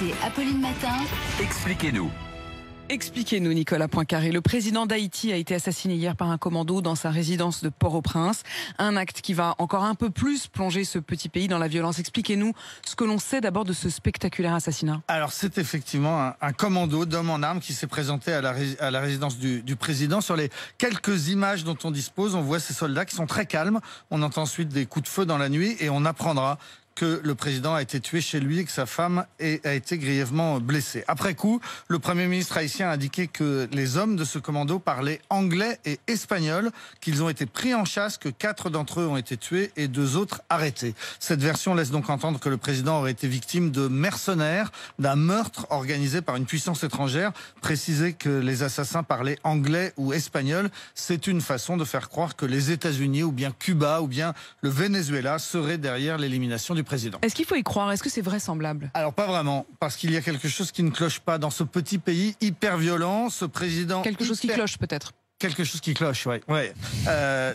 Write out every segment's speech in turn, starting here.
RMC, Apolline Matin. Expliquez-nous. Expliquez-nous, Nicolas Poincaré. Le président d'Haïti a été assassiné hier par un commando dans sa résidence de Port-au-Prince. Un acte qui va encore un peu plus plonger ce petit pays dans la violence. Expliquez-nous ce que l'on sait d'abord de ce spectaculaire assassinat. Alors c'est effectivement un commando d'hommes en armes qui s'est présenté à la résidence du président. Sur les quelques images dont on dispose, on voit ces soldats qui sont très calmes. On entend ensuite des coups de feu dans la nuit et on apprendra que le président a été tué chez lui et que sa femme a été grièvement blessée. Après coup, le Premier ministre haïtien a indiqué que les hommes de ce commando parlaient anglais et espagnol, qu'ils ont été pris en chasse, que 4 d'entre eux ont été tués et 2 autres arrêtés. Cette version laisse donc entendre que le président aurait été victime de mercenaires, d'un meurtre organisé par une puissance étrangère. Préciser que les assassins parlaient anglais ou espagnol, c'est une façon de faire croire que les États-Unis ou bien Cuba ou bien le Venezuela seraient derrière l'élimination du président. Est-ce qu'il faut y croire? Est-ce que c'est vraisemblable? Alors pas vraiment, parce qu'il y a quelque chose qui ne cloche pas dans ce petit pays hyper violent, ce président... Quelque chose qui cloche peut-être. Quelque chose qui cloche, oui. Ouais.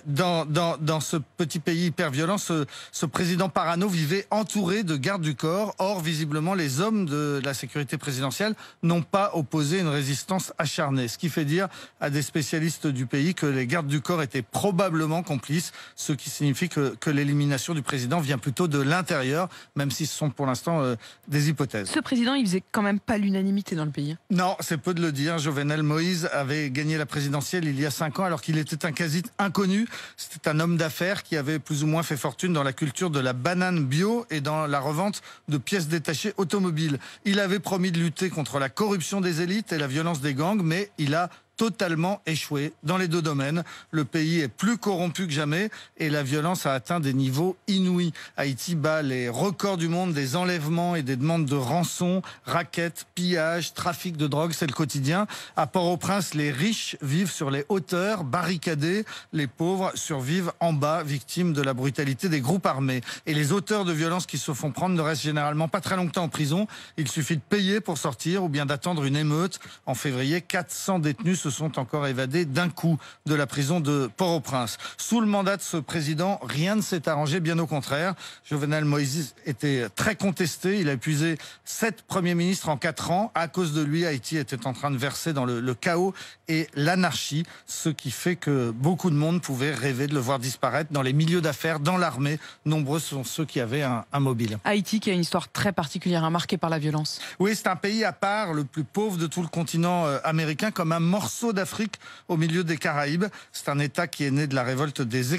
Dans ce petit pays hyper violent, ce président parano vivait entouré de gardes du corps. Or, visiblement, les hommes de la sécurité présidentielle n'ont pas opposé une résistance acharnée. Ce qui fait dire à des spécialistes du pays que les gardes du corps étaient probablement complices, ce qui signifie que l'élimination du président vient plutôt de l'intérieur, même si ce sont pour l'instant des hypothèses. Ce président, il faisait quand même pas l'unanimité dans le pays. Non, c'est peu de le dire. Jovenel Moïse avait gagné la présidentielle il y a 5 ans alors qu'il était un quasi inconnu. C'était un homme d'affaires qui avait plus ou moins fait fortune dans la culture de la banane bio et dans la revente de pièces détachées automobiles. Il avait promis de lutter contre la corruption des élites et la violence des gangs, mais il a totalement échoué dans les 2 domaines. Le pays est plus corrompu que jamais et la violence a atteint des niveaux inouïs. Haïti bat les records du monde des enlèvements et des demandes de rançon, raquettes, pillages, trafic de drogue, c'est le quotidien. À Port-au-Prince, les riches vivent sur les hauteurs, barricadés. Les pauvres survivent en bas, victimes de la brutalité des groupes armés. Et les auteurs de violences qui se font prendre ne restent généralement pas très longtemps en prison. Il suffit de payer pour sortir ou bien d'attendre une émeute. En février, 400 détenus se sont encore évadés d'un coup de la prison de Port-au-Prince. Sous le mandat de ce président, rien ne s'est arrangé, bien au contraire. Jovenel Moïse était très contesté. Il a épuisé 7 premiers ministres en 4 ans. À cause de lui, Haïti était en train de verser dans le chaos et l'anarchie, ce qui fait que beaucoup de monde pouvait rêver de le voir disparaître dans les milieux d'affaires, dans l'armée. Nombreux sont ceux qui avaient un mobile. Haïti qui a une histoire très particulière, marquée par la violence. Oui, c'est un pays à part, le plus pauvre de tout le continent américain, comme un morceau d'Afrique au milieu des Caraïbes. C'est un État qui est né de la révolte des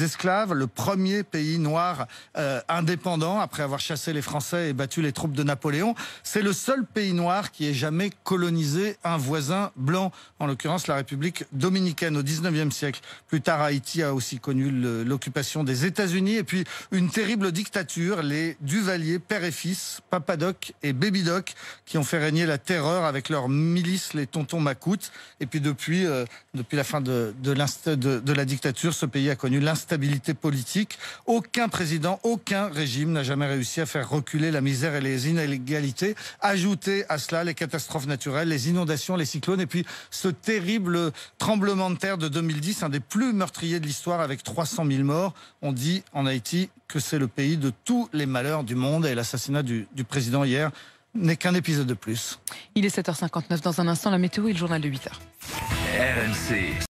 esclaves, le premier pays noir indépendant après avoir chassé les Français et battu les troupes de Napoléon. C'est le seul pays noir qui ait jamais colonisé un voisin blanc, en l'occurrence la République dominicaine au 19e siècle. Plus tard, Haïti a aussi connu l'occupation des États-Unis et puis une terrible dictature, les Duvalier, père et fils, Papa Doc et Baby Doc, qui ont fait régner la terreur avec leurs milices, les tontons macoutes. Et puis depuis la fin de la dictature, ce pays a connu l'instabilité politique. Aucun président, aucun régime n'a jamais réussi à faire reculer la misère et les inégalités. Ajoutez à cela les catastrophes naturelles, les inondations, les cyclones et puis ce terrible tremblement de terre de 2010, un des plus meurtriers de l'histoire avec 300 000 morts. On dit en Haïti que c'est le pays de tous les malheurs du monde et l'assassinat du président hier n'est qu'un épisode de plus. Il est 7h59 dans un instant, la météo et le journal de 8h. RMC.